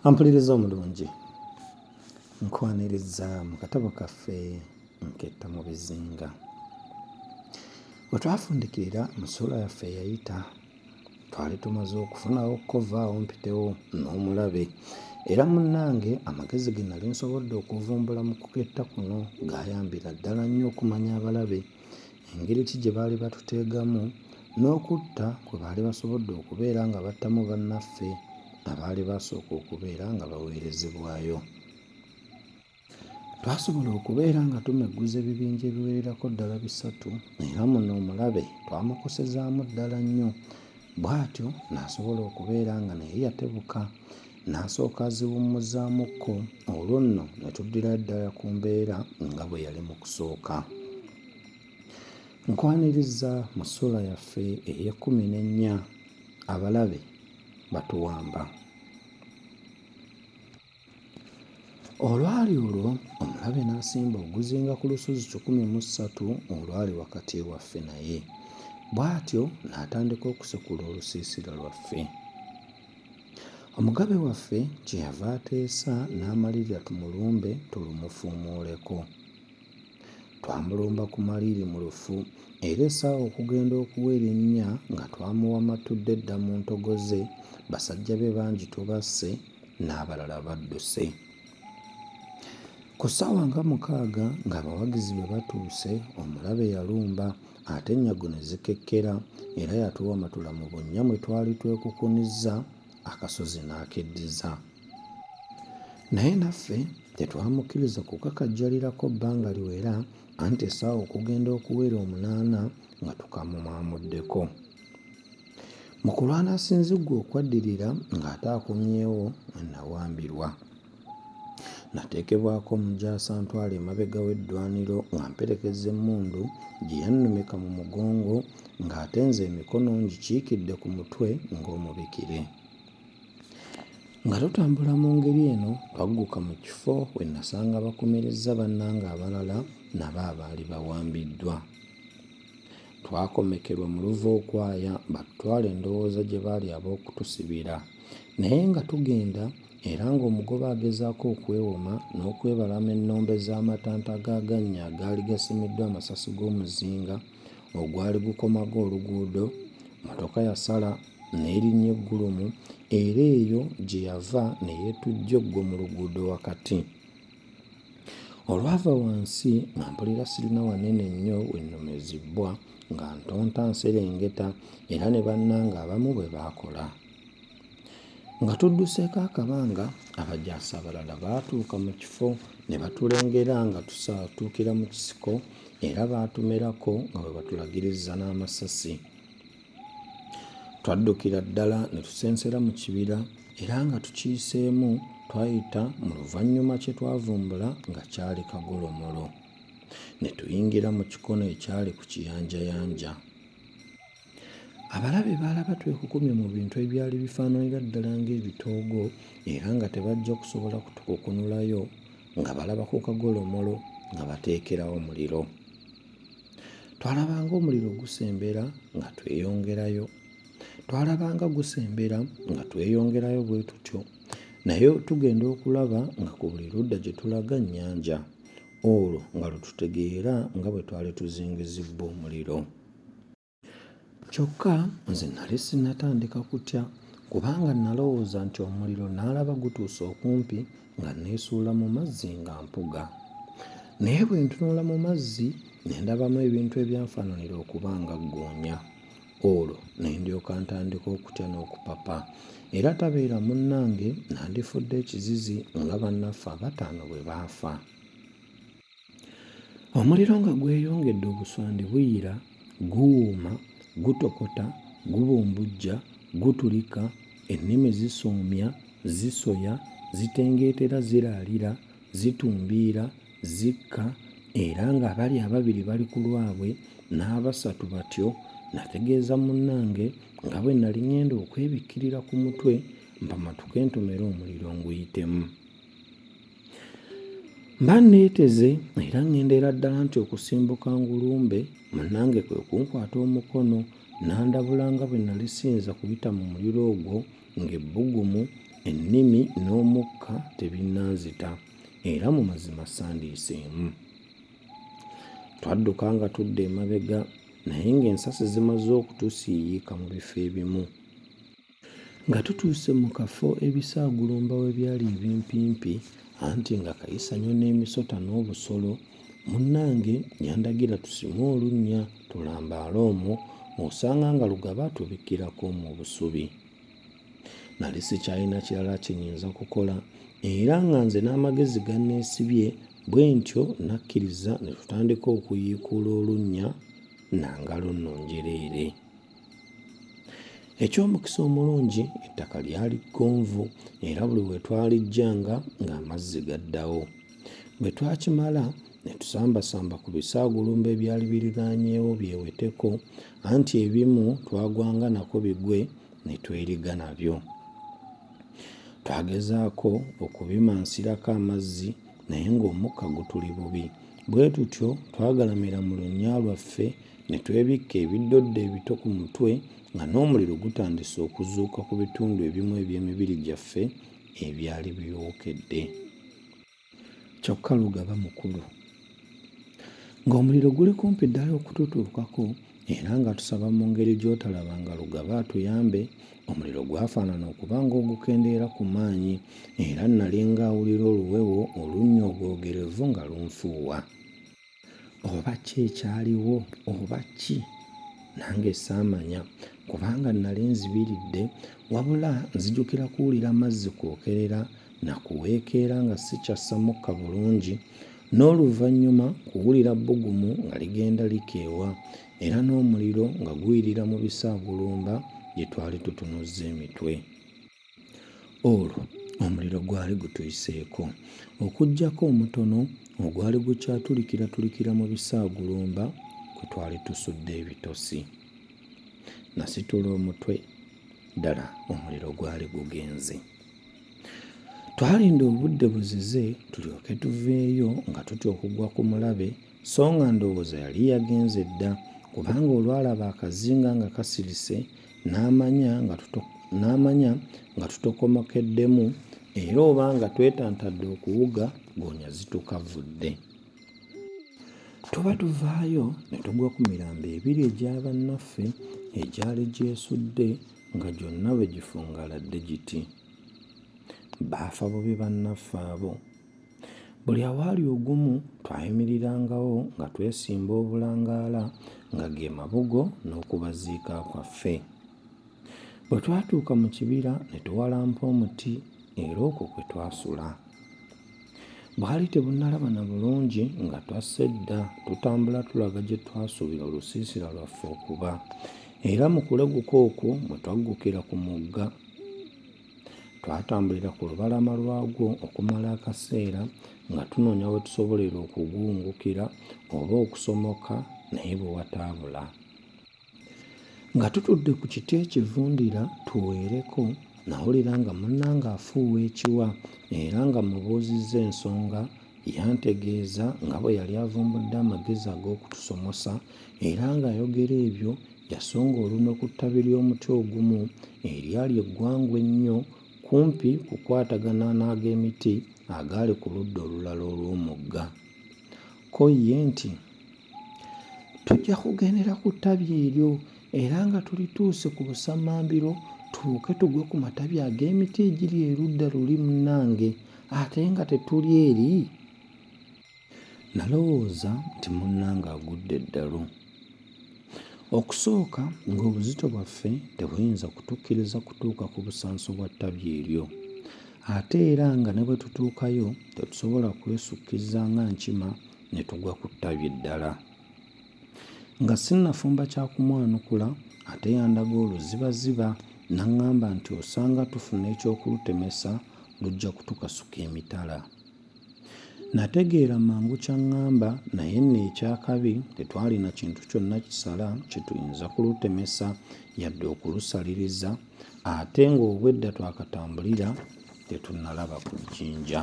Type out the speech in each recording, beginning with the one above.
Ampuliriza omulungi, nkwaniriza mu katabo kaffe Nketta Mu Bizinga. Bwe twafundikirira mu ssuula yaffe eyayita, twali tumaze okufunawo kovaawo mpitewo n'omulabe, era munnange amagezi ge nali nsobodde okuvumbula mu kuketta kuno gaayambira ddala nnyo okumanya abalabe engeri ki gye baali batuteegamu n'okutta kwe baali basobodde okubeera nga battamu bannaffe abaali basooka okubeera nga baweerezebwayo. Twasobola okubeera nga tumegguza ebibinja ebiwererako ddala 3 era muno omulabe twamukosezaamu ddala nnyo, bw'atyo n'asobola okubeera nga naye yatebuka n'asooka aziwummuzaamuko, olwo nno ne tuddira ddala ku mbeera nga bwe yali mu kusooka. Nkwaniriza mu ssuula yaffe ey'e14 abalabe batuwamba. Olwali olwo omulabe n'asimba oguzinga ku lusozi 13 olwali wakati waffe naye, bw'atyo n'atandika okusekula olusiisira lwaffe. Omugabe waffe kye yava ateesa n'amalirira tumulumbe tulumufuumuuleko. Twamulumba ku maliri mu lufu, era essaawa okugenda okuwera 4 nga twamuwamatudde dda mu ntogo ze, basajja be bangi tubasse n'abalala badduse. Ku ssaawa nga 6 ng'abawagizi be batuuse, omulabe yalumba ate ennyago ne zikekkera, era yatuwamatula mu bunnya mwe twali twekukunizza, akasozi n'akeddiza. Naye naffe tetwamukkiriza kukakajjalirako bbanga liwera, anti essaawa okugenda okuwera 8 nga tukamumwamuddeko. Mu kulwana asinziggwa okwaddirira ng'ate akomyewo nawambirwa. Nateekebwako omujaasi antwala emabega w'eddwaniro nga mperekeza emmundu gye yannumika mu mugongo, ng'ate nze emikono ngikiikidde ku mutwe ng'omubikire. Nga tutambula mu ngeri eno, twagguka mu kifo we nasanga bakumirizza bannange abalala nabo abaali bawambiddwa. Twakomekerwa mu luvookwaya batutwala endowooza gye baali ab'okutusibira, naye nga tugenda era ng'omugoba agezaako okwewoma n'okwebalama ennombe z'amatanta ag'agannya agaali gasimiddwa amasasi g'omuzinga ogwali gukomaga oluguudo, mmotoka yasala n'erinnya eggulumu, era eyo gye yava ne yeetujja oggwa mu luguudo wakati. Olwava wansi nga mpulira sirina wanene nnyo we nnumizibbwa, nga ntonta nserengeta, era ne bannange abamu bwe baakola. Nga tudduseeko akabanga, abajaasi abalala baatuuka mu kifo ne batulengera nga tusaatuukira mu kisiko, era baatumerako nga bwe batulagiriza n'amasasi. Twaddukira ddala ne tusensera mu kibira, era nga tukiyiseemu twayita mu luvannyuma kye twavumbula nga kyali kagolomolo. Ne tuyingira mu kikono ekyali ku kiyanjayanja. Abalabe baalaba twekukumye mu bintu ebyali bifaananira ddala ng'ebitoogo, era nga tebajja kusobola kutukukunulayo nga balaba ku kagolomolo nga bateekerawo omuliro. Twalabanga omuliro gusembera nga tweyongerayo. Twalabanga gusembera nga tweyongerayo bwe tutyo, naye tugenda okulaba nga ku buli ludda gye tulaga nnyanja, olwo nga lwe tutegeera nga bwe twali tuzingizibbwa omuliro. Kyokka nze nali sinnatandika kutya, kubanga nalowooza nti omuliro naalaba gutuuse okumpi nga neesuula mu mazzi nga mpuga. Naye bwe ntunula mu mazzi ne ndabamu ebintu ebyanfaananira okuba nga ggoonya. Olwo ne ndyoka ntandika okutya n'okupapa, era tabeera munnange nandifudde ekizizi nga bannaffe 5 bwe baafa. Omuliro nga gweyongedde, obuswandi buyira, guwuuma, gutokota, gubumbujja, gutulika, ennimi zisuumya, zisoya, zitengeetera, ziraalira, zitumbiira, zikka, era ng'abali 2 bali ku lwabwe n'abasatu batyo. Nategeeza munnange nga bwe nali ngenda okwebikkirira ku mutwe mpamatuke ntomera omuliro nguyitemu. Mba neeteze era ngendeera ddala nti okusimbuka ngulumbe, munnange kwe kunkwata omukono n'andabula nga bwe nali siyinza kuyita mu muliro ogwo ng'ebbugumu ennimi n'omukka tebinnanzita era mu mazima sandiiseemu. Twadduka nga tudda emabega naye ng'ensasi zimaze okutusiiyiika mu bifo ebimu. Nga tutuuse mu kafo ebisaagulumba we byali ebimpimpi anti nga kayisanyo n'emisota n'obusolo, munnange yandagira tusime olunnya tulambaale omwo osanga nga lugaba atubikkirako mu busubi. Nali sikyalina kirala kye nnyinza kukola era nga nze n'amagezi ganneesibye bwe ntyo nakkiriza ne tutandika okuyiikuula olunnya nangalo nno njereere. Eky'omukisa omulungi ettaka lyali ggonvu era buli we twalijjanga ng'amazzi gaddawo. Bwe twakimala ne tusambasamba ku bisaagulumba ebyali biriraanyeewo byeweteko anti ebimu twagwanga nako bigwe ne tweriga nabyo. Twagezaako okubimansirako amazzi naye ng'omukka gutuli bubi. Bwe tutyo twagalamira mu lunnya lwaffe ne twebikka ebiddoddo ebito ku mutwe nga n'omuliro gutandise okuzuuka ku bitundu ebimu eby'emibiri gyaffe ebyali byokedde. Kyokka lugaba mukulu. Ng'omuliro guli kumpi ddala okututuukako era nga tusaba mu ngeri gy'otalaba nga lugaba atuyambe, omuliro gwafaanana okuba ng'ogukendeera ku maanyi era nali ng'awulira oluwewo olunnyogoogerevu nga lunfuuwa. Oba ki ekyaliwo oba ki? Nange saamanya kubanga nali nzibiridde, wabula nzijukira kuwulira amazzi kwokerera na kuweekeera nga sikyassa mukka bulungi, n'oluvannyuma kuwulira bbugumu nga ligenda likeewa era n'omuliro nga guyirira mu bisaagulumba gye twali tutunuzza emitwe. Olwo omuliro gwali gutuyiseeko okuggyako omutono ogwali gukyatulikiratulikira mu bisaagulumba kwe twali tusudde ebitosi. Nasitula omutwe ddala omuliro gwali gugenze. Twalinda obudde buzize tulyoke tuveeyo nga tutya okugwa ku mulabe, so nga ndowooza yali yagenze dda kubanga olwalaba akazinga nga kasirise n'amanya nga tutokomokeddemu era oba nga twetantadde okuwuga goonya zitukavudde. Tuba tuvaayo ne tugwa ku mirambo ebiri egy'abannaffe egyali gyesudde nga gyonna bwe gifungaladde giti. Baafa bubi bannaffe abo. Buli awaali ogumu twayimirirangawo nga twesimba obulangaala nga ge mabugo n'okubaziika kwaffe. Bwe twatuuka mu kibira ne tuwalampa omuti era okwo kwe twasula. Bwali tebunnalaba na bulungi nga twasse dda tutambula tulaga gye twasuubira olusiisira lwaffe okuba era mu kuleguka okwo mwe twaggukira ku mugga. Twatambulira ku lubalama lwagwo okumala akaseera nga tunoonya we tusobolera okuguwungukira oba okusomoka naye bwe wataabula. Nga tutudde ku kiti ekivundira tuweereko, nawulira nga munnange afuuwa ekiwa era nga mubuuzizza ensonga yantegeeza nga bwe yali avumbudde amagezi ag'okutusomosa era ng'ayogera ebyo yasonga olunwe ku ttabi ly'omuti ogumu eryali eggwangu ennyo kumpi kukwatagana n'ag'emiti agaali ku ludda olulala olw'omugga. Ko ye nti, tujja kugendera ku ttabi eryo era nga tulituuse ku busamambiro tuuke tugwe ku matabi ag'emiti egiri erudda luli munnange ate nga tetuli eri. Nalowooza nti munnange agudde eddalu. Okusooka ng'obuzito bwaffe tebuyinza kutukkiriza kutuuka ku busanso bwa ttabi eryo ate era nga ne bwe tutuukayo tetusobola kwesukkiza nga nkima ne tugwa ku ttabi eddala. Nga sinnafumba kyakumwanukula ate yandaga oluzibaziba n'aŋŋamba nti osanga tufuna eky'okulutemesa lujja kutukasuka emitala. Nategeera mangu ky'aŋŋamba naye nno ekyakabi tetwalina kintu kyonna kisala kye tuyinza kulutemesa yadde okulusaliriza ate ng'obwedda twakatambulira tetunnalaba ku jjinja.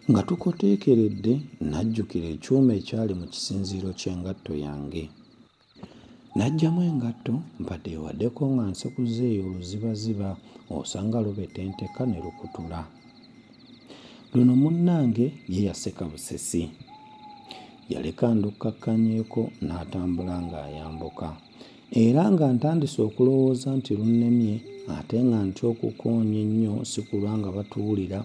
Nga tukoteekeredde najjukira ekyuma ekyali mu kisinziiro ky'engatto yange. N'aggyamu engatto mpadde ewaddeko nga nsekuze eyo oluzibaziba osanga lubetenteka ne lukutula. Luno munnange ye yaseka busesi. Yaleka ndukakkanyeeko n'atambula ng'ayambuka. Era nga ntandise okulowooza nti lunnemye ate nga ntya okukoonya ennyo si kulwa nga batuwulira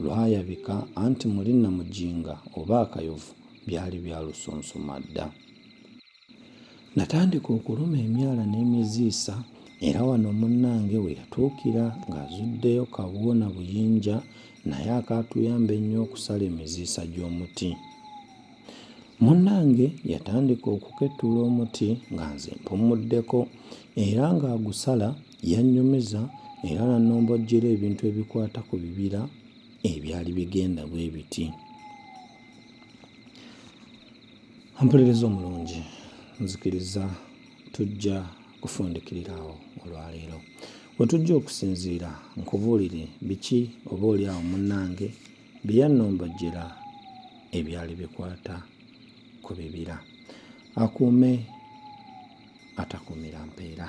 lwayabika anti muli Namuginga oba akayovu byali byalusonsoma dda. Natandika okuluma emyala n'emiziisa era wano munnange we yatuukira ng'azuddeyo kabuwo na buyinja naye akaatuyamba ennyo okusala emiziisa gy'omuti. Munnange yatandika okukettula omuti nga nze mpumuddeko era ng'agusala yannyumiza era n'annombojjera ebintu ebikwata ku bibira ebyali bigenda bwe biti. Mpuliriza omulungi, nzikiriza tujja kufundikirira awo olwaleero. We tujja okusinziira nkubuulire biki oba oli awo munnange bye yannombojjera ebyali bikwata ku bibira. Akuume atakuumira mpeera.